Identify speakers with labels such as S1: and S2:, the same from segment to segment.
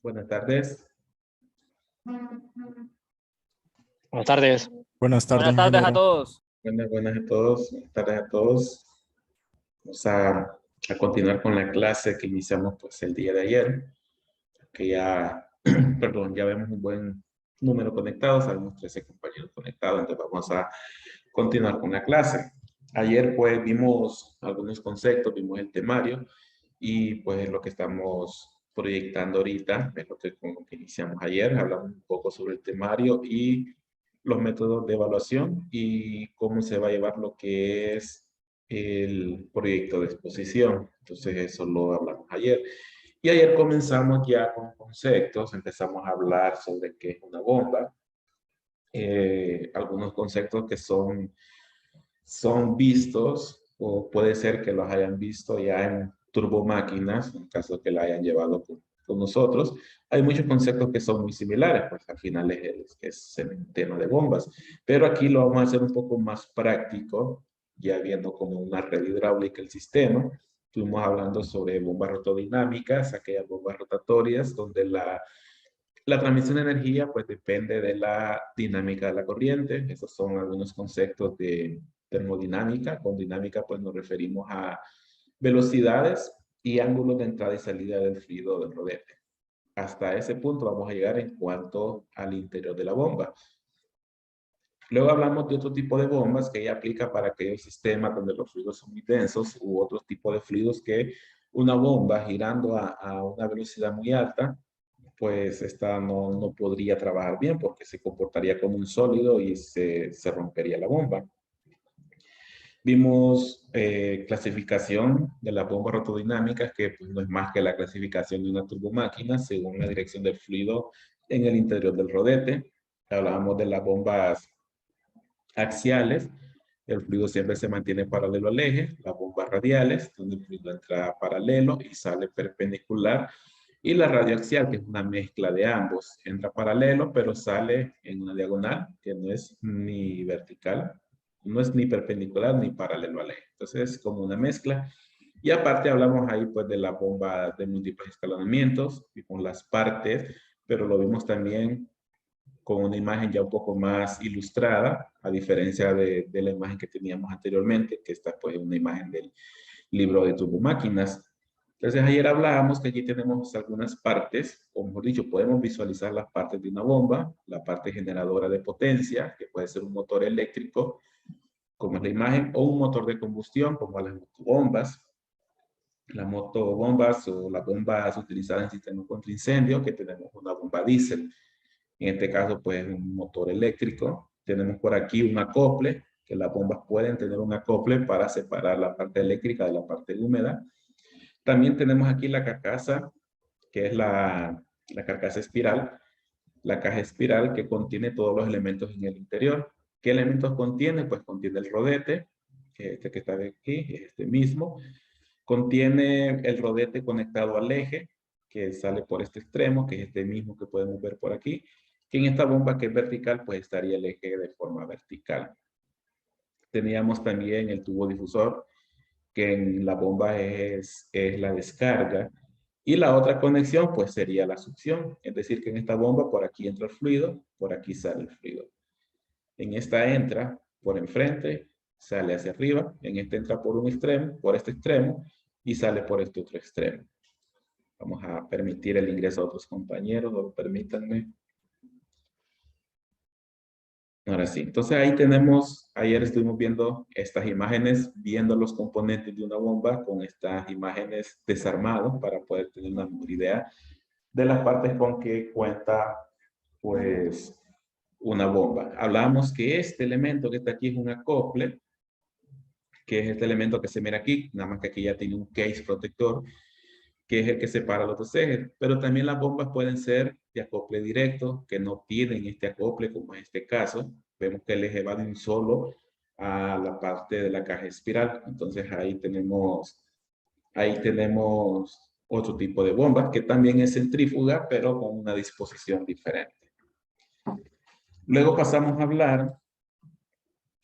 S1: Buenas tardes.
S2: Buenas tardes.
S3: Buenas tardes,
S2: Buenas tardes a
S3: ingeniero.
S2: todos.
S1: Buenas a todos. Buenas tardes a todos. Vamos a continuar con la clase que iniciamos pues el día de ayer. Que ya, perdón, ya vemos un buen número conectados. Sabemos 13 compañeros conectados. Entonces vamos a continuar con la clase. Ayer pues vimos algunos conceptos, vimos el temario y pues lo que estamos proyectando ahorita, es lo que, con lo que iniciamos ayer. Hablamos un poco sobre el temario y los métodos de evaluación y cómo se va a llevar lo que es el proyecto de exposición. Entonces eso lo hablamos ayer. Y ayer comenzamos ya con conceptos, empezamos a hablar sobre qué es una bomba, algunos conceptos que son vistos o puede ser que los hayan visto ya en turbomáquinas, en caso que la hayan llevado con nosotros. Hay muchos conceptos que son muy similares, pues al final es el tema de bombas, pero aquí lo vamos a hacer un poco más práctico, ya viendo como una red hidráulica el sistema. Estuvimos hablando sobre bombas rotodinámicas, aquellas bombas rotatorias, donde la transmisión de energía pues depende de la dinámica de la corriente. Esos son algunos conceptos de termodinámica. Con dinámica pues nos referimos a velocidades y ángulos de entrada y salida del fluido del rodete. Hasta ese punto vamos a llegar en cuanto al interior de la bomba. Luego hablamos de otro tipo de bombas que ya aplica para aquellos sistemas donde los fluidos son muy densos u otros tipos de fluidos que una bomba girando a una velocidad muy alta pues esta no podría trabajar bien porque se comportaría como un sólido y se rompería la bomba. Vimos clasificación de las bombas rotodinámicas, que pues, no es más que la clasificación de una turbomáquina según la dirección del fluido en el interior del rodete. Hablábamos de las bombas axiales, el fluido siempre se mantiene paralelo al eje, las bombas radiales, donde el fluido entra paralelo y sale perpendicular, y la radioaxial, que es una mezcla de ambos. Entra paralelo, pero sale en una diagonal, que no es ni vertical, no es ni perpendicular ni paralelo al eje. Entonces, es como una mezcla. Y aparte hablamos ahí pues de la bomba de múltiples escalonamientos, y con las partes, pero lo vimos también con una imagen ya un poco más ilustrada, a diferencia de la imagen que teníamos anteriormente, que esta pues es una imagen del libro de turbomáquinas. Entonces ayer hablábamos que aquí tenemos algunas partes, o mejor dicho, podemos visualizar las partes de una bomba, la parte generadora de potencia, que puede ser un motor eléctrico, como es la imagen, o un motor de combustión, como las motobombas. Las motobombas o las bombas utilizadas en sistemas contra incendio, que tenemos una bomba diésel. En este caso, pues, un motor eléctrico. Tenemos por aquí un acople, que las bombas pueden tener un acople para separar la parte eléctrica de la parte húmeda. También tenemos aquí la carcasa, que es la carcasa espiral, la caja espiral que contiene todos los elementos en el interior. ¿Qué elementos contiene? Pues contiene el rodete, que es este que está aquí, es este mismo. Contiene el rodete conectado al eje, que sale por este extremo, que es este mismo que podemos ver por aquí. Que en esta bomba que es vertical, pues estaría el eje de forma vertical. Teníamos también el tubo difusor, que en la bomba es la descarga. Y la otra conexión, pues sería la succión. Es decir, que en esta bomba, por aquí entra el fluido, por aquí sale el fluido. En esta entra por enfrente, sale hacia arriba. En esta entra por un extremo, por este extremo, y sale por este otro extremo. Vamos a permitir el ingreso a otros compañeros, permítanme. Ahora sí, entonces ahí tenemos, ayer estuvimos viendo estas imágenes, viendo los componentes de una bomba con estas imágenes desarmados para poder tener una mejor idea de las partes con que cuenta pues una bomba. Hablábamos que este elemento que está aquí es un acople, que es este elemento que se mira aquí, nada más que aquí ya tiene un case protector, que es el que separa los dos ejes, pero también las bombas pueden ser de acople directo, que no tienen este acople, como en este caso. Vemos que el eje va de un solo a la parte de la caja espiral. Entonces ahí tenemos otro tipo de bombas, que también es centrífuga, pero con una disposición diferente. Luego pasamos a hablar,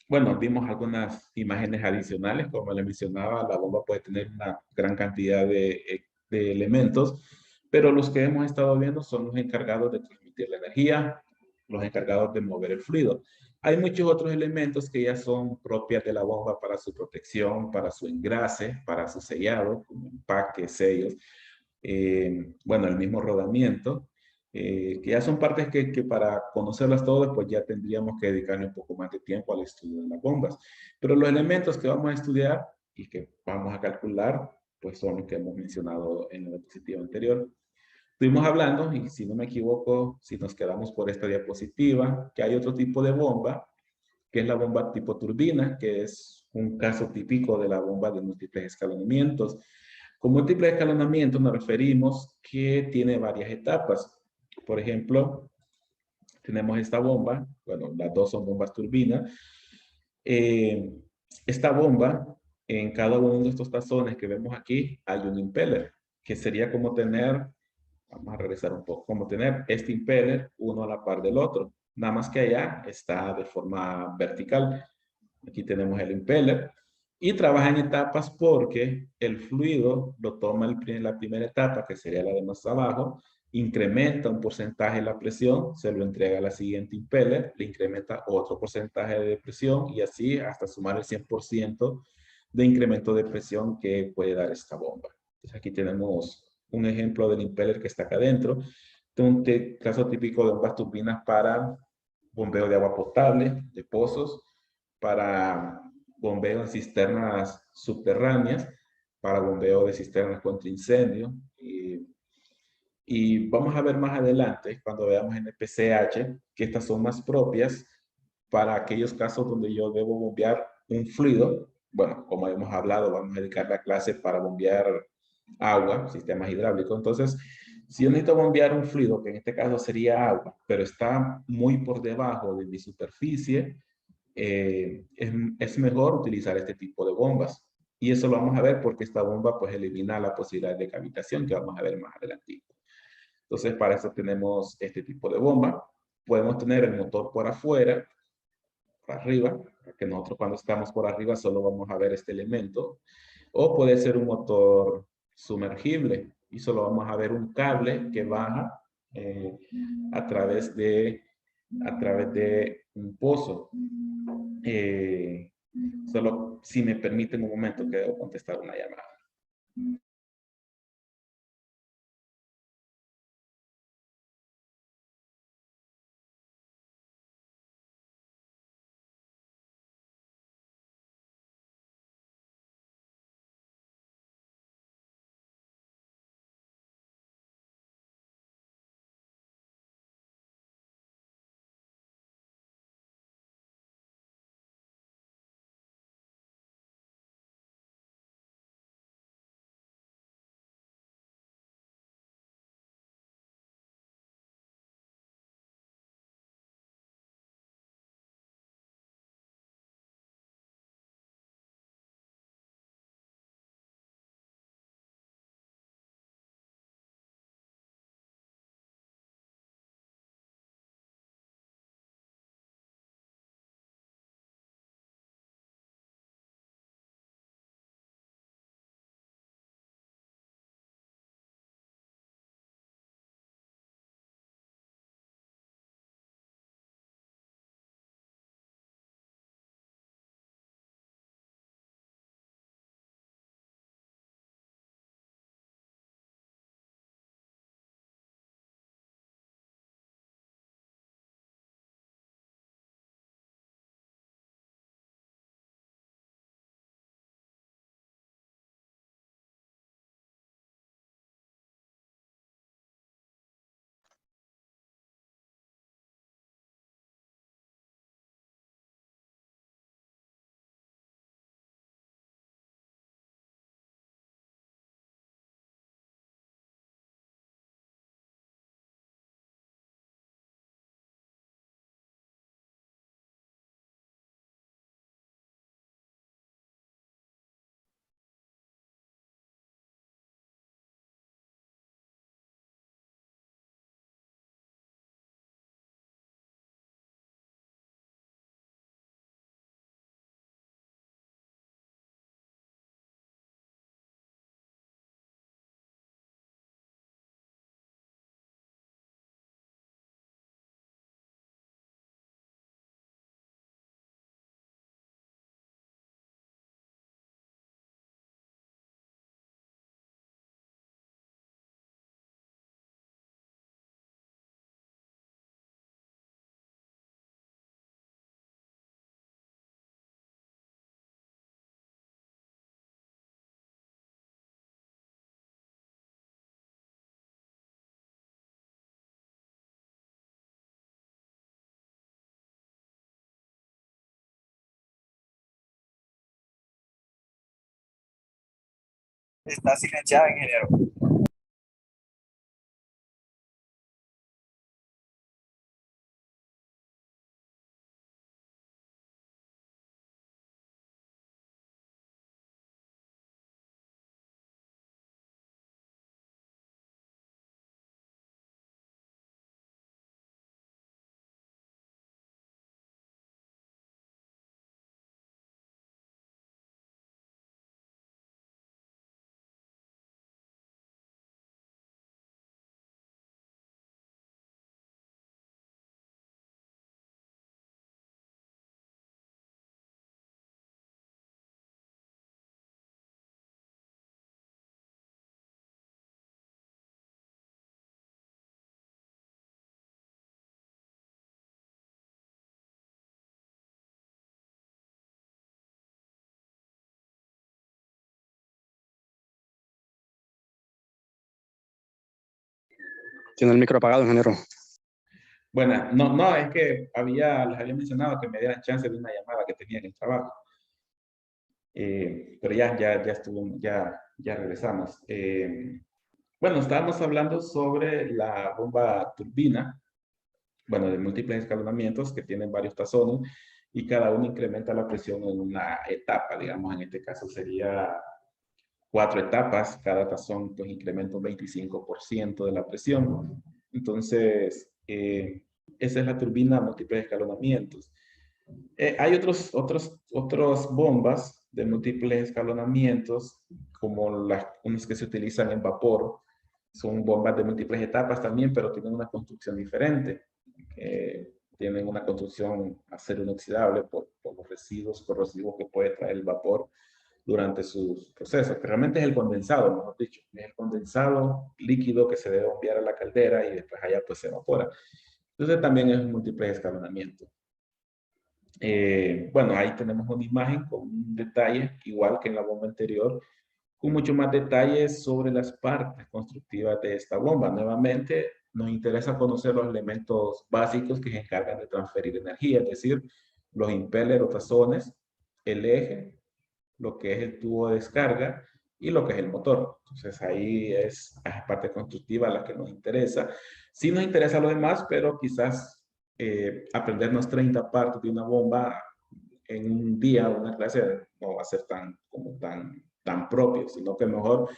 S1: bueno, vimos algunas imágenes adicionales, como les mencionaba, la bomba puede tener una gran cantidad de elementos, pero los que hemos estado viendo son los encargados de transmitir la energía, los encargados de mover el fluido. Hay muchos otros elementos que ya son propias de la bomba para su protección, para su engrase, para su sellado, como empaques, sellos, bueno, el mismo rodamiento, que ya son partes que para conocerlas todas, pues ya tendríamos que dedicarle un poco más de tiempo al estudio de las bombas. Pero los elementos que vamos a estudiar y que vamos a calcular, pues son los que hemos mencionado en la diapositiva anterior. Estuvimos hablando, y si no me equivoco, si nos quedamos por esta diapositiva, que hay otro tipo de bomba, que es la bomba tipo turbina, que es un caso típico de la bomba de múltiples escalonamientos. Con múltiples escalonamientos nos referimos que tiene varias etapas. Por ejemplo, tenemos esta bomba, bueno, las dos son bombas turbinas. Eh, esta bomba, en cada uno de estos tazones que vemos aquí, hay un impeller, que sería como tener, vamos a regresar un poco, como tener este impeller uno a la par del otro. Nada más que allá está de forma vertical. Aquí tenemos el impeller y trabaja en etapas porque el fluido lo toma la primera etapa, que sería la de más abajo, incrementa un porcentaje de la presión, se lo entrega a la siguiente impeller, le incrementa otro porcentaje de presión y así hasta sumar el 100% de incremento de presión que puede dar esta bomba. Entonces aquí tenemos un ejemplo del impeller que está acá adentro. Un caso típico de bombas turbinas para bombeo de agua potable, de pozos, para bombeo en cisternas subterráneas, para bombeo de cisternas contra incendio. Y vamos a ver más adelante, cuando veamos en el PCH, que estas son más propias para aquellos casos donde yo debo bombear un fluido. Bueno, como hemos hablado, vamos a dedicar la clase para bombear agua, sistemas hidráulicos. Entonces, si yo necesito bombear un fluido, que en este caso sería agua, pero está muy por debajo de mi superficie, es mejor utilizar este tipo de bombas. Y eso lo vamos a ver porque esta bomba pues elimina la posibilidad de cavitación que vamos a ver más adelante. Entonces para eso tenemos este tipo de bomba. Podemos tener el motor por afuera, por arriba, que nosotros cuando estamos por arriba solo vamos a ver este elemento. O puede ser un motor sumergible y solo vamos a ver un cable que baja eh, a través de un pozo. Eh, Solo si me permiten un momento que debo contestar una llamada.
S3: Está silenciado, ingeniero.
S2: Tiene el micro apagado, ingeniero.
S1: Bueno, no, es que les había mencionado que me dieran chance de una llamada que tenía en el trabajo. Pero ya regresamos. Bueno, estábamos hablando sobre la bomba turbina, bueno, de múltiples escalonamientos que tienen varios tazones y cada uno incrementa la presión en una etapa, digamos, en este caso sería 4 etapas, cada tazón pues incrementa un 25% de la presión. Entonces, esa es la turbina a múltiples escalonamientos. Hay otras bombas de múltiples escalonamientos, como unas que se utilizan en vapor. Son bombas de múltiples etapas también, pero tienen una construcción diferente. Tienen una construcción acero inoxidable por los residuos corrosivos que puede traer el vapor durante sus procesos, que realmente es el condensado, mejor dicho. Es el condensado líquido que se debe enviar a la caldera y después allá pues se evapora. Entonces también es un múltiple escalonamiento. Bueno, ahí tenemos una imagen con un detalle, igual que en la bomba anterior, con mucho más detalles sobre las partes constructivas de esta bomba. Nuevamente, nos interesa conocer los elementos básicos que se encargan de transferir energía, es decir, los impellers o tazones, el eje, lo que es el tubo de descarga y lo que es el motor. Entonces ahí es la parte constructiva la que nos interesa. Sí nos interesa lo demás, pero quizás aprendernos 30 partes de una bomba en un día o una clase no va a ser tan propio, sino que mejor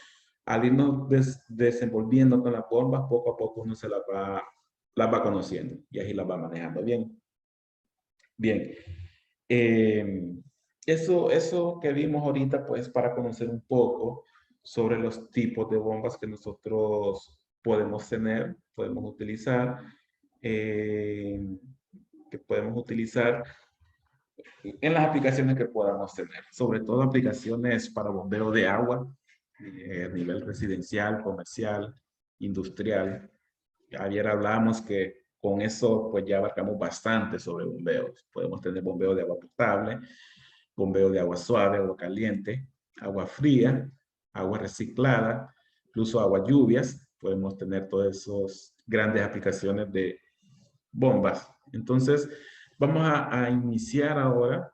S1: al irnos desenvolviendo con las bombas, poco a poco uno se las va conociendo y ahí las va manejando bien. Bien. Eso que vimos ahorita, pues, para conocer un poco sobre los tipos de bombas que nosotros podemos tener, podemos utilizar, que podemos utilizar en las aplicaciones que podamos tener. Sobre todo aplicaciones para bombeo de agua, a nivel residencial, comercial, industrial. Ayer hablábamos que con eso pues ya abarcamos bastante sobre bombeos. Podemos tener bombeo de agua potable, bombeo de agua suave, agua caliente, agua fría, agua reciclada, incluso agua lluvias. Podemos tener todas esas grandes aplicaciones de bombas. Entonces, vamos a iniciar ahora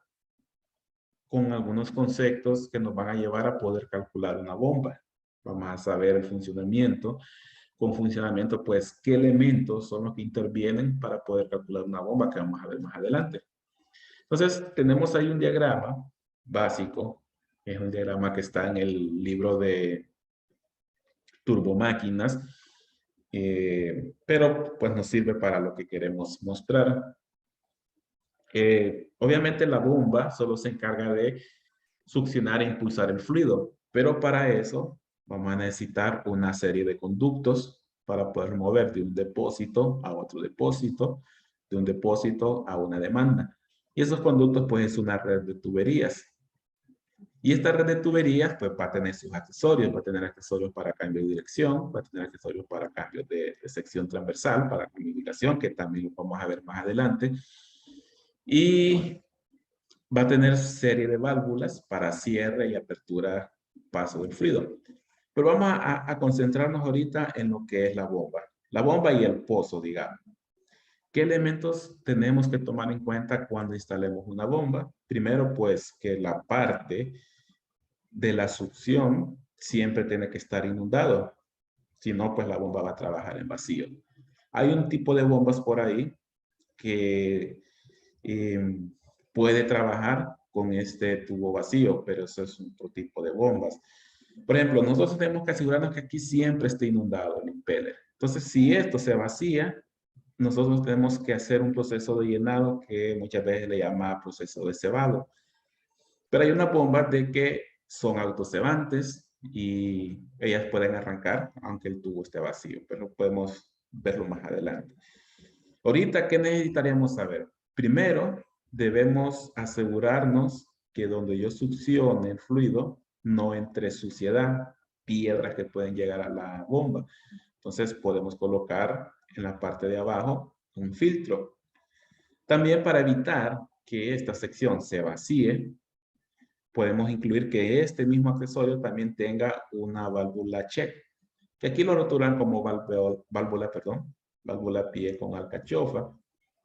S1: con algunos conceptos que nos van a llevar a poder calcular una bomba. Vamos a saber el funcionamiento. Con funcionamiento, pues, qué elementos son los que intervienen para poder calcular una bomba, que vamos a ver más adelante. Entonces, tenemos ahí un diagrama básico. Es un diagrama que está en el libro de turbomáquinas, pero pues nos sirve para lo que queremos mostrar. Obviamente la bomba solo se encarga de succionar e impulsar el fluido, pero para eso vamos a necesitar una serie de conductos para poder mover de un depósito a otro depósito, de un depósito a una demanda. Y esos conductos pues es una red de tuberías. Y esta red de tuberías pues va a tener sus accesorios, va a tener accesorios para cambio de dirección, va a tener accesorios para cambio de sección transversal, para comunicación, que también lo vamos a ver más adelante. Y va a tener serie de válvulas para cierre y apertura, paso del fluido. Pero vamos a concentrarnos ahorita en lo que es la bomba. La bomba y el pozo, digamos. ¿Qué elementos tenemos que tomar en cuenta cuando instalemos una bomba? Primero, pues, que la parte de la succión siempre tiene que estar inundado. Si no, pues la bomba va a trabajar en vacío. Hay un tipo de bombas por ahí que puede trabajar con este tubo vacío, pero eso es otro tipo de bombas. Por ejemplo, nosotros tenemos que asegurarnos que aquí siempre esté inundado el impeller. Entonces, si esto se vacía, nosotros tenemos que hacer un proceso de llenado que muchas veces le llama proceso de cebado. Pero hay unas bombas de que son autocebantes y ellas pueden arrancar aunque el tubo esté vacío, pero podemos verlo más adelante. Ahorita, ¿qué necesitaríamos saber? Primero, debemos asegurarnos que donde yo succione el fluido no entre suciedad, piedras que pueden llegar a la bomba. Entonces podemos colocar en la parte de abajo un filtro. También para evitar que esta sección se vacíe, podemos incluir que este mismo accesorio también tenga una válvula check, que aquí lo rotulan como válvula pie con alcachofa,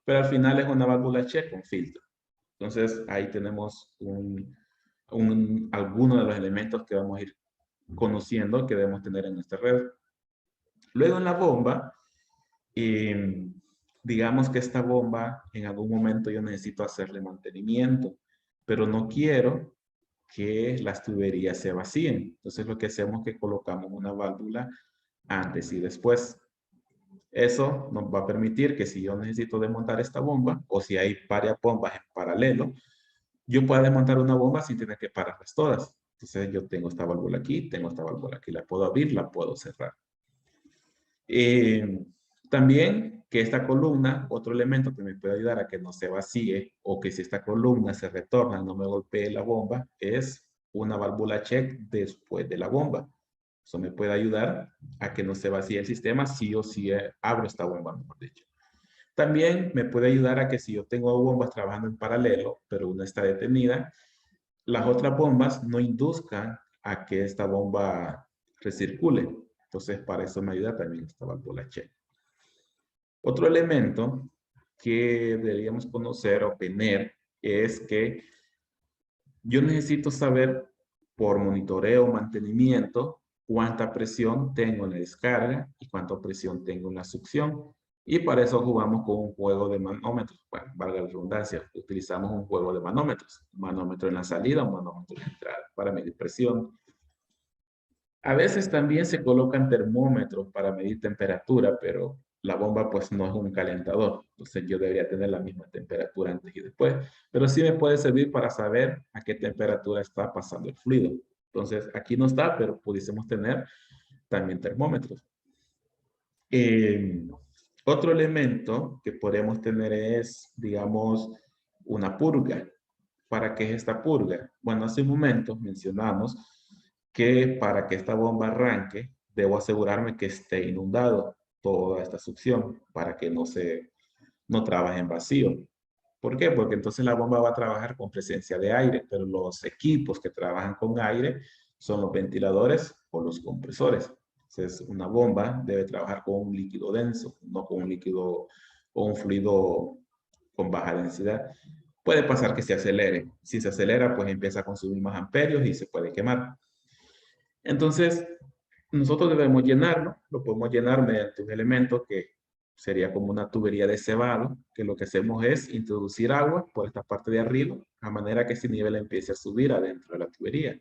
S1: pero al final es una válvula check con filtro. Entonces ahí tenemos algunos de los elementos que vamos a ir conociendo que debemos tener en nuestra red. Luego en la bomba, digamos que esta bomba en algún momento yo necesito hacerle mantenimiento, pero no quiero que las tuberías se vacíen. Entonces lo que hacemos es que colocamos una válvula antes y después. Eso nos va a permitir que si yo necesito desmontar esta bomba o si hay varias bombas en paralelo, yo pueda desmontar una bomba sin tener que pararlas todas. Entonces yo tengo esta válvula aquí, tengo esta válvula aquí, la puedo abrir, la puedo cerrar. También que esta columna, otro elemento que me puede ayudar a que no se vacíe o que si esta columna se retorna, no me golpee la bomba, es una válvula check después de la bomba. Eso me puede ayudar a que no se vacíe el sistema si o si abro esta bomba, mejor dicho. También me puede ayudar a que si yo tengo bombas trabajando en paralelo, pero una está detenida, las otras bombas no induzcan a que esta bomba recircule. Entonces, para eso me ayuda también esta válvula check. Otro elemento que deberíamos conocer o tener es que yo necesito saber por monitoreo o mantenimiento cuánta presión tengo en la descarga y cuánta presión tengo en la succión. Y para eso jugamos con un juego de manómetros. Bueno, valga la redundancia, utilizamos un juego de manómetros. Un manómetro en la salida, un manómetro en la entrada para medir presión. A veces también se colocan termómetros para medir temperatura, pero la bomba pues no es un calentador. Entonces yo debería tener la misma temperatura antes y después. Pero sí me puede servir para saber a qué temperatura está pasando el fluido. Entonces aquí no está, pero pudiésemos tener también termómetros. Otro elemento que podemos tener es, digamos, una purga. ¿Para qué es esta purga? Bueno, hace un momento mencionamos que para que esta bomba arranque, debo asegurarme que esté inundado toda esta succión para que no trabaje en vacío. ¿Por qué? Porque entonces la bomba va a trabajar con presencia de aire, pero los equipos que trabajan con aire son los ventiladores o los compresores. Entonces, una bomba debe trabajar con un líquido denso, no con un líquido o un fluido con baja densidad. Puede pasar que se acelere. Si se acelera, pues empieza a consumir más amperios y se puede quemar. Entonces, nosotros debemos llenarlo. Lo podemos llenar mediante un elemento que sería como una tubería de cebado, que lo que hacemos es introducir agua por esta parte de arriba, a manera que ese nivel empiece a subir adentro de la tubería.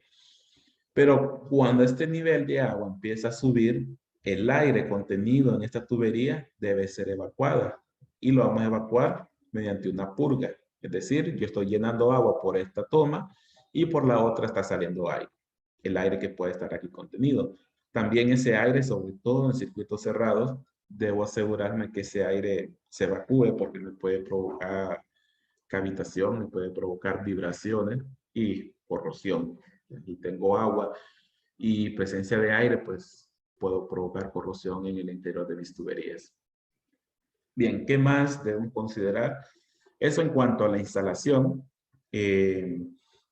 S1: Pero cuando este nivel de agua empieza a subir, el aire contenido en esta tubería debe ser evacuado. Y lo vamos a evacuar mediante una purga. Es decir, yo estoy llenando agua por esta toma y por la otra está saliendo aire. El aire que puede estar aquí contenido. También ese aire, sobre todo en circuitos cerrados, debo asegurarme que ese aire se evacúe porque me puede provocar cavitación, me puede provocar vibraciones y corrosión. Y tengo agua y presencia de aire, pues puedo provocar corrosión en el interior de mis tuberías. Bien, ¿qué más debemos considerar? Eso en cuanto a la instalación.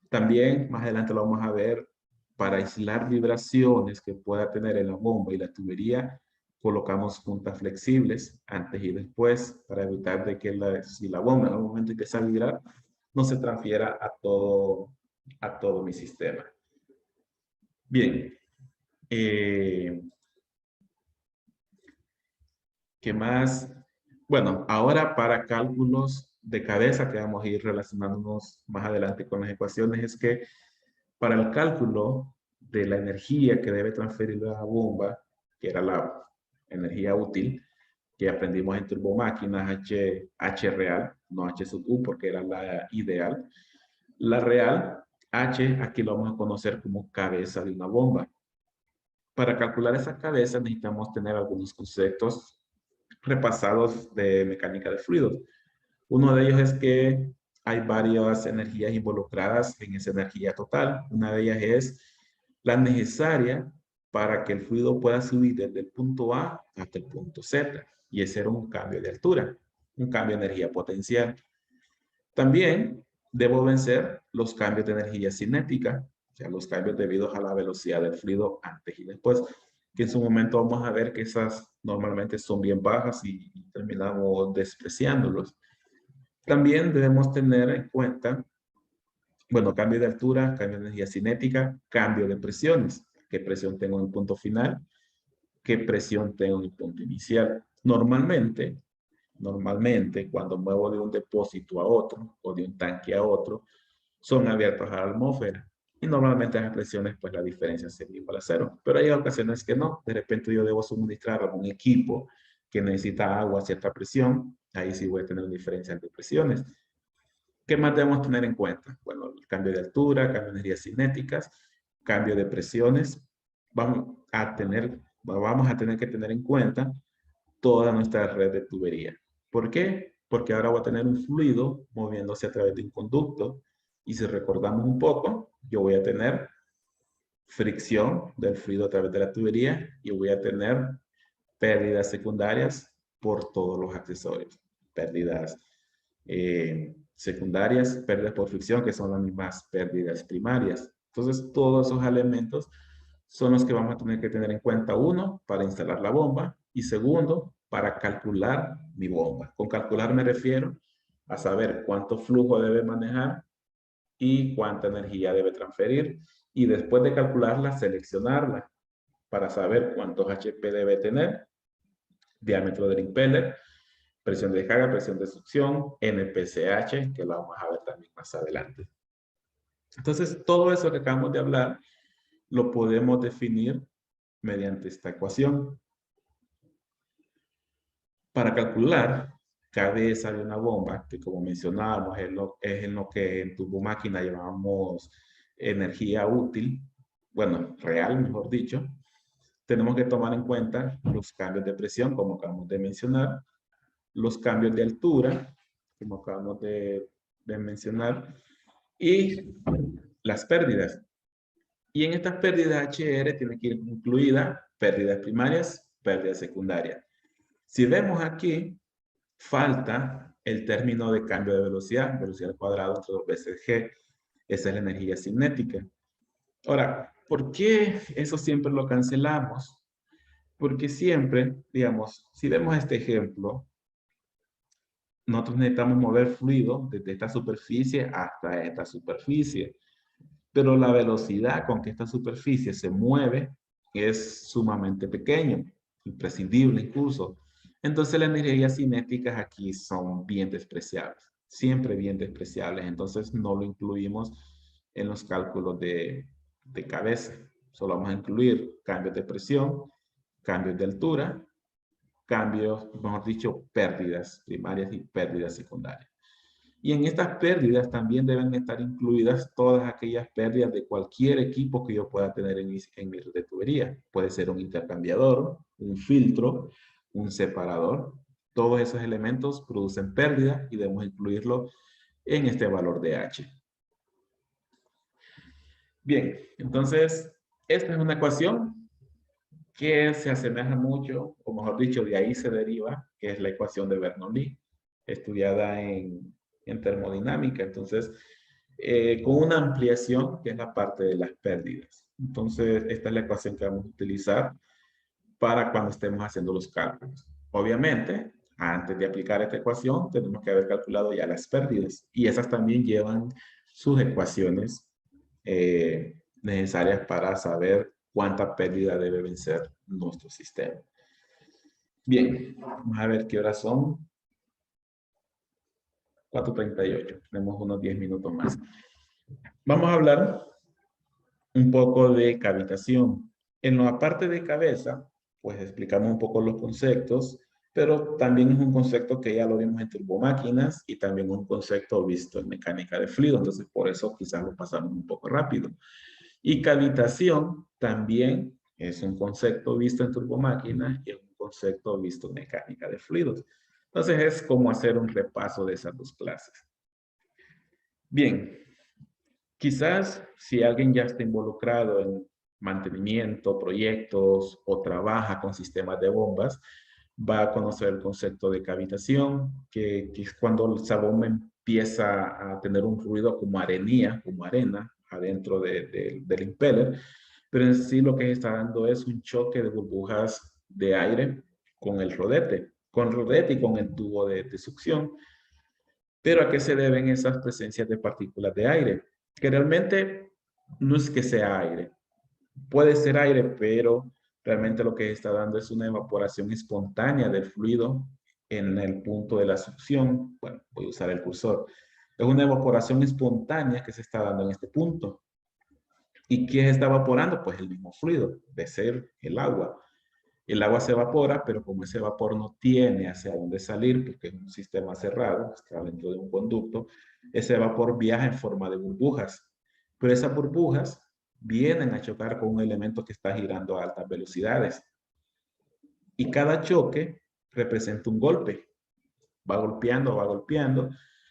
S1: También más adelante lo vamos a ver. Para aislar vibraciones que pueda tener en la bomba y la tubería, colocamos puntas flexibles antes y después para evitar de que si la bomba en algún momento empieza a vibrar, no se transfiera a todo mi sistema. Bien, ¿Qué más? Bueno, ahora para cálculos de cabeza, que vamos a ir relacionándonos más adelante con las ecuaciones, es que para el cálculo de la energía que debe transferir la bomba, que era la energía útil, que aprendimos en turbomáquinas H real, no H sub U porque era la ideal. La real, H, aquí lo vamos a conocer como cabeza de una bomba. Para calcular esa cabeza necesitamos tener algunos conceptos repasados de mecánica de fluidos. Uno de ellos es que hay varias energías involucradas en esa energía total. Una de ellas es la necesaria para que el fluido pueda subir desde el punto A hasta el punto Z. Y ese era un cambio de altura, un cambio de energía potencial. También debo vencer los cambios de energía cinética, o sea, los cambios debidos a la velocidad del fluido antes y después, que en su momento vamos a ver que esas normalmente son bien bajas y terminamos despreciándolos. También debemos tener en cuenta, bueno, cambio de altura, cambio de energía cinética, cambio de presiones. ¿Qué presión tengo en el punto final? ¿Qué presión tengo en el punto inicial? Normalmente, cuando muevo de un depósito a otro o de un tanque a otro, son abiertos a la atmósfera. Y normalmente las presiones, pues la diferencia sería igual a cero. Pero hay ocasiones que no. De repente yo debo suministrar algún equipo que necesita agua a cierta presión. Ahí sí voy a tener diferencias de presiones. ¿Qué más debemos tener en cuenta? Bueno, el cambio de altura, cambio de energías cinéticas, cambio de presiones. Vamos a tener que tener en cuenta toda nuestra red de tubería. ¿Por qué? Porque ahora voy a tener un fluido moviéndose a través de un conducto. Y si recordamos un poco, yo voy a tener fricción del fluido a través de la tubería y voy a tener pérdidas secundarias por todos los accesorios. Pérdidas secundarias, pérdidas por fricción, que son las mismas pérdidas primarias. Entonces, todos esos elementos son los que vamos a tener que tener en cuenta. Uno, para instalar la bomba, y segundo, para calcular mi bomba. Con calcular me refiero a saber cuánto flujo debe manejar y cuánta energía debe transferir. Y después de calcularla, seleccionarla para saber cuántos HP debe tener, diámetro del impeller, presión de descarga, presión de succión, NPCH, que la vamos a ver también más adelante. Entonces, todo eso que acabamos de hablar lo podemos definir mediante esta ecuación. Para calcular cabeza de una bomba, que como mencionábamos es en lo que en turbomáquina llamamos energía útil, bueno, real, mejor dicho, tenemos que tomar en cuenta los cambios de presión, como acabamos de mencionar, los cambios de altura, como acabamos de mencionar, y las pérdidas. Y en estas pérdidas HR tiene que ir incluida pérdidas primarias, pérdidas secundarias. Si vemos aquí, falta el término de cambio de velocidad, velocidad al cuadrado entre 2 veces G. Esa es la energía cinética. Ahora, ¿por qué eso siempre lo cancelamos? Porque siempre, digamos, si vemos este ejemplo, nosotros necesitamos mover fluido desde esta superficie hasta esta superficie. Pero la velocidad con que esta superficie se mueve es sumamente pequeño, imprescindible incluso. Entonces las energías cinéticas aquí son bien despreciables, siempre bien despreciables. Entonces no lo incluimos en los cálculos de cabeza. Solo vamos a incluir cambios de presión, cambios de altura, cambios, mejor dicho, pérdidas primarias y pérdidas secundarias. Y en estas pérdidas también deben estar incluidas todas aquellas pérdidas de cualquier equipo que yo pueda tener en mi red de tubería. Puede ser un intercambiador, un filtro, un separador. Todos esos elementos producen pérdida y debemos incluirlo en este valor de H. Bien, entonces, esta es una ecuación que se asemeja mucho, o mejor dicho, de ahí se deriva, que es la ecuación de Bernoulli, estudiada en termodinámica. Entonces, con una ampliación que es la parte de las pérdidas. Entonces, esta es la ecuación que vamos a utilizar para cuando estemos haciendo los cálculos. Obviamente, antes de aplicar esta ecuación, tenemos que haber calculado ya las pérdidas y esas también llevan sus ecuaciones necesarias para saber cuánta pérdida debe vencer nuestro sistema. Bien, vamos a ver qué horas son. 4:38, tenemos unos 10 minutos más. Vamos a hablar un poco de cavitación. En la parte de cabeza, pues explicamos un poco los conceptos, pero también es un concepto que ya lo vimos en turbomáquinas y también un concepto visto en mecánica de fluido, entonces por eso quizás lo pasamos un poco rápido. Y cavitación también es un concepto visto en turbomáquinas y es un concepto visto en mecánica de fluidos. Entonces es como hacer un repaso de esas dos clases. Bien, quizás si alguien ya está involucrado en mantenimiento, proyectos o trabaja con sistemas de bombas, va a conocer el concepto de cavitación, que es cuando esa bomba empieza a tener un ruido como arenilla, como arena, adentro del impeller, pero en sí lo que está dando es un choque de burbujas de aire con el rodete y con el tubo de succión. Pero ¿a qué se deben esas presencias de partículas de aire? Que realmente no es que sea aire. Puede ser aire, pero realmente lo que está dando es una evaporación espontánea del fluido en el punto de la succión. Bueno, voy a usar el cursor. Es una evaporación espontánea que se está dando en este punto. ¿Y quién está evaporando? Pues el mismo fluido, de ser el agua. El agua se evapora, pero como ese vapor no tiene hacia dónde salir, porque es un sistema cerrado, está dentro de un conducto, ese vapor viaja en forma de burbujas. Pero esas burbujas vienen a chocar con un elemento que está girando a altas velocidades. Y cada choque representa un golpe. Va golpeando,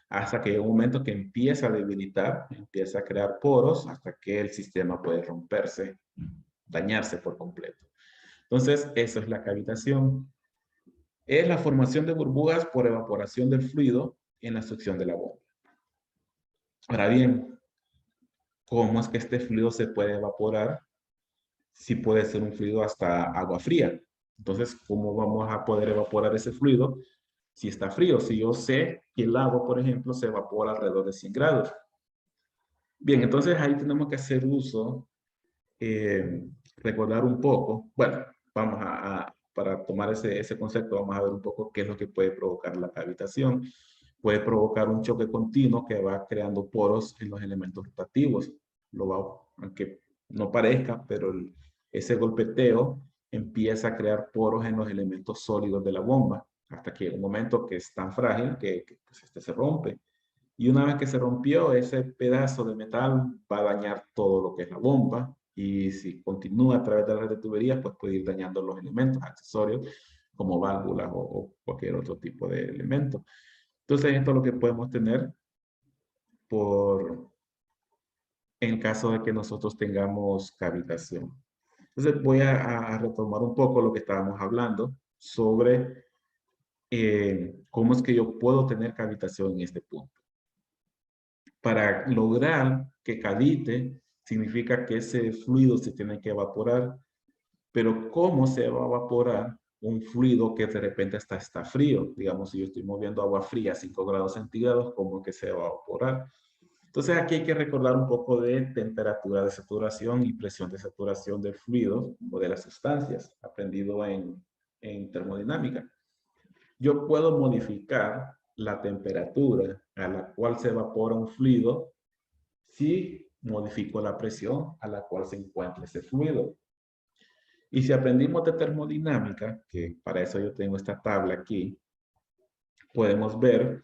S1: hasta que llega un momento que empieza a debilitar, empieza a crear poros, hasta que el sistema puede romperse, dañarse por completo. Entonces, eso es la cavitación. Es la formación de burbujas por evaporación del fluido en la succión de la bomba. Ahora bien, ¿cómo es que este fluido se puede evaporar? Si puede ser un fluido hasta agua fría. Entonces, ¿cómo vamos a poder evaporar ese fluido si está frío? Si yo sé que el agua, por ejemplo, se evapora alrededor de 100 grados. Bien, entonces ahí tenemos que hacer uso, recordar un poco. Bueno, vamos para tomar ese concepto, vamos a ver un poco qué es lo que puede provocar la cavitación. Puede provocar un choque continuo que va creando poros en los elementos rotativos. Aunque no parezca, pero ese golpeteo empieza a crear poros en los elementos sólidos de la bomba, hasta que llega un momento que es tan frágil que pues, este se rompe. Y una vez que se rompió, ese pedazo de metal va a dañar todo lo que es la bomba. Y si continúa a través de la red de tuberías, pues puede ir dañando los elementos, accesorios, como válvulas o cualquier otro tipo de elemento. Entonces, esto es lo que podemos tener en caso de que nosotros tengamos cavitación. Entonces, voy a retomar un poco lo que estábamos hablando sobre cómo es que yo puedo tener cavitación en este punto. Para lograr que cavite, significa que ese fluido se tiene que evaporar. Pero ¿cómo se va a evaporar un fluido que de repente está frío? Digamos, si yo estoy moviendo agua fría a 5 grados centígrados, ¿cómo que se va a evaporar? Entonces aquí hay que recordar un poco de temperatura de saturación y presión de saturación del fluido o de las sustancias, aprendido en termodinámica. Yo puedo modificar la temperatura a la cual se evapora un fluido si modifico la presión a la cual se encuentra ese fluido. Y si aprendimos de termodinámica, que para eso yo tengo esta tabla aquí, podemos ver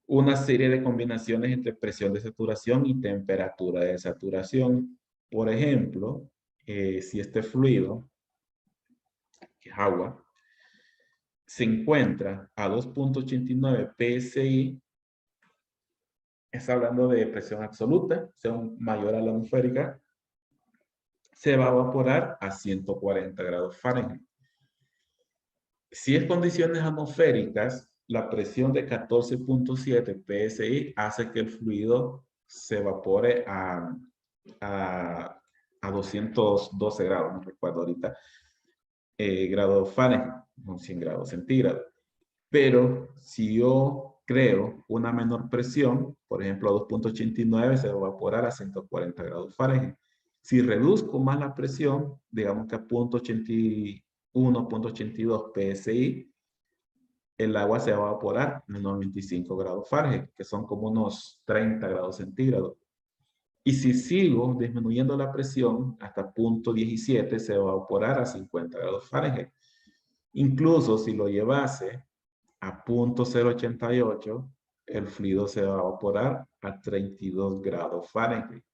S1: una serie de combinaciones entre presión de saturación y temperatura de saturación. Por ejemplo, si este fluido, que es agua, se encuentra a 2.89 psi, está hablando de presión absoluta, sea mayor a la atmosférica, se va a evaporar a 140 grados Fahrenheit. Si es condiciones atmosféricas, la presión de 14.7 psi hace que el fluido se evapore a 212 grados, no recuerdo ahorita, grados Fahrenheit, no 100 grados centígrados. Pero si yo creo una menor presión, por ejemplo a 2.89, se va a evaporar a 140 grados Fahrenheit. Si reduzco más la presión, digamos que a 0.81, 0.82 PSI, el agua se va a evaporar menos 25 grados Fahrenheit, que son como unos 30 grados centígrados. Y si sigo disminuyendo la presión hasta 0.17, se va a evaporar a 50 grados Fahrenheit. Incluso si lo llevase a 0.088, el fluido se va a evaporar a 32 grados Fahrenheit.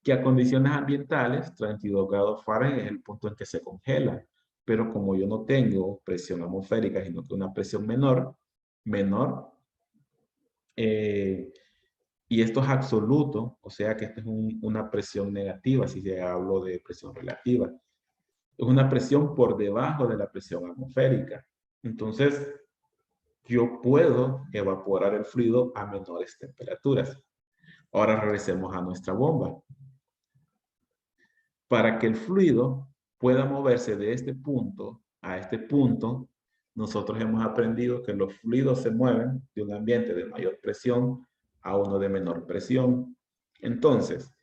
S1: Que a condiciones ambientales, 32 grados Fahrenheit es el punto en que se congela. Pero como yo no tengo presión atmosférica, sino que una presión menor, y esto es absoluto, o sea que esta es una presión negativa, si ya hablo de presión relativa. Es una presión por debajo de la presión atmosférica. Entonces, yo puedo evaporar el fluido a menores temperaturas. Ahora regresemos a nuestra bomba. Para que el fluido pueda moverse de este punto a este punto, nosotros hemos aprendido que los fluidos se mueven de un ambiente de mayor presión a uno de menor presión. Entonces,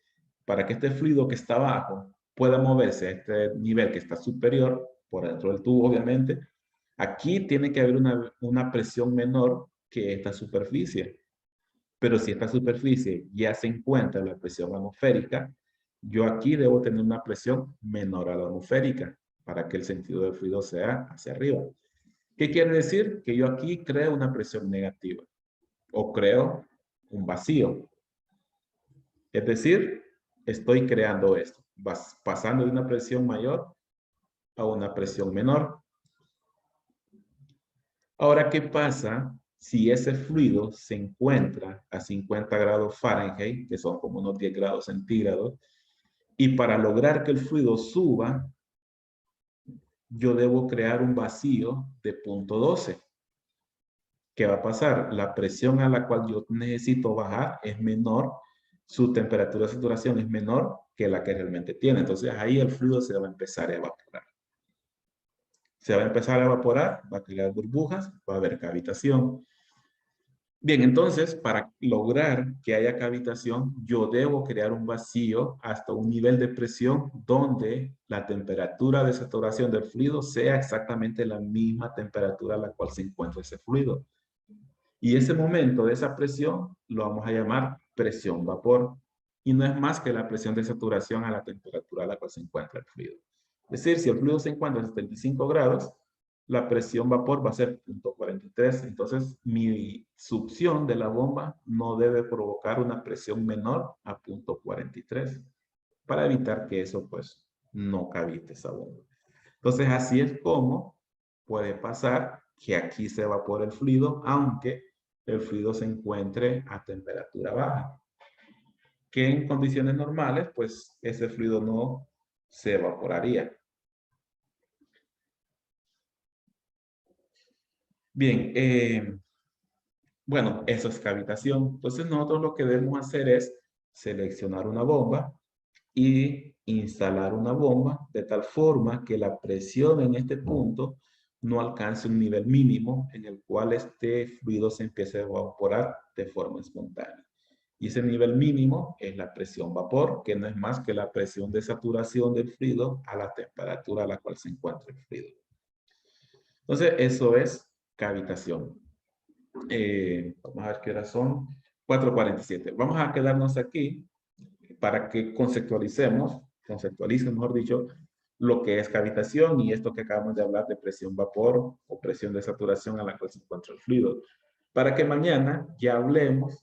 S1: para que este fluido que está abajo pueda moverse a este nivel que está superior, por dentro del tubo obviamente, aquí tiene que haber una presión menor que esta superficie. Pero si esta superficie ya se encuentra en la presión atmosférica, yo aquí debo tener una presión menor a la atmosférica para que el sentido del fluido sea hacia arriba. ¿Qué quiere decir? Que yo aquí creo una presión negativa o creo un vacío. Es decir, estoy creando esto, pasando de una presión mayor a una presión menor. Ahora, ¿qué pasa si ese fluido se encuentra a 50 grados Fahrenheit, que son como unos 10 grados centígrados, y para lograr que el fluido suba, yo debo crear un vacío de 0.12? ¿Qué va a pasar? La presión a la cual yo necesito bajar es menor, su temperatura de saturación es menor que la que realmente tiene. Entonces ahí el fluido se va a empezar a evaporar. Se va a empezar a evaporar, va a crear burbujas, va a haber cavitación. Bien, entonces, para lograr que haya cavitación, yo debo crear un vacío hasta un nivel de presión donde la temperatura de saturación del fluido sea exactamente la misma temperatura a la cual se encuentra ese fluido. Y ese momento de esa presión lo vamos a llamar presión vapor. Y no es más que la presión de saturación a la temperatura a la cual se encuentra el fluido. Es decir, si el fluido se encuentra a 75 grados, la presión vapor va a ser 0.43. Entonces, mi succión de la bomba no debe provocar una presión menor a 0.43 para evitar que eso, pues, no cavite esa bomba. Entonces, así es como puede pasar que aquí se evapore el fluido, aunque el fluido se encuentre a temperatura baja. Que en condiciones normales, pues, ese fluido no se evaporaría. Bien, bueno, eso es cavitación. Entonces nosotros lo que debemos hacer es seleccionar una bomba y instalar una bomba de tal forma que la presión en este punto no alcance un nivel mínimo en el cual este fluido se empiece a evaporar de forma espontánea. Y ese nivel mínimo es la presión vapor, que no es más que la presión de saturación del fluido a la temperatura a la cual se encuentra el fluido. Entonces, eso es cavitación. Vamos a ver qué horas son. 4:47. Vamos a quedarnos aquí para que conceptualicen, mejor dicho, lo que es cavitación y esto que acabamos de hablar de presión vapor o presión de saturación a la cual se encuentra el fluido. Para que mañana ya hablemos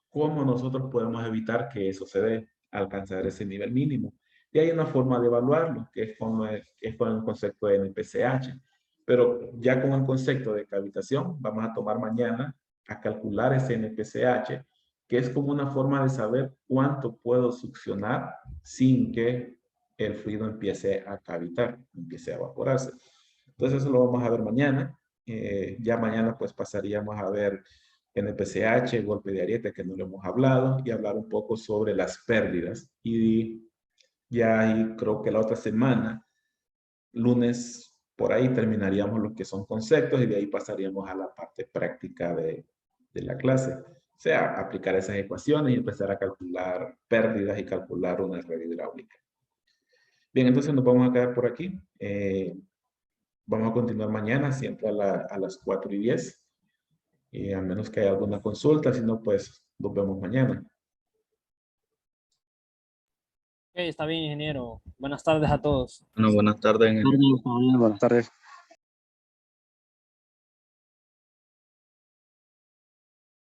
S1: cómo nosotros podemos evitar que eso se dé, alcanzar ese nivel mínimo. Y hay una forma de evaluarlo, que es con el concepto de NPCH. Pero ya con el concepto de cavitación, vamos a tomar mañana a calcular ese NPCH, que es como una forma de saber cuánto puedo succionar sin que el fluido empiece a cavitar, empiece a evaporarse. Entonces eso lo vamos a ver mañana. Ya mañana pues pasaríamos a ver NPCH, golpe de ariete, que no lo hemos hablado, y hablar un poco sobre las pérdidas. Y ya ahí creo que la otra semana, lunes, por ahí terminaríamos lo que son conceptos y de ahí pasaríamos a la parte práctica de la clase. O sea, aplicar esas ecuaciones y empezar a calcular pérdidas y calcular una red hidráulica. Bien, entonces nos vamos a quedar por aquí. Vamos a continuar mañana, siempre a las 4:10. Y a menos que haya alguna consulta, si no, pues nos vemos mañana.
S3: Ok, está bien, ingeniero. Buenas tardes a todos.
S4: Bueno, buenas tardes.
S2: Buenas tardes.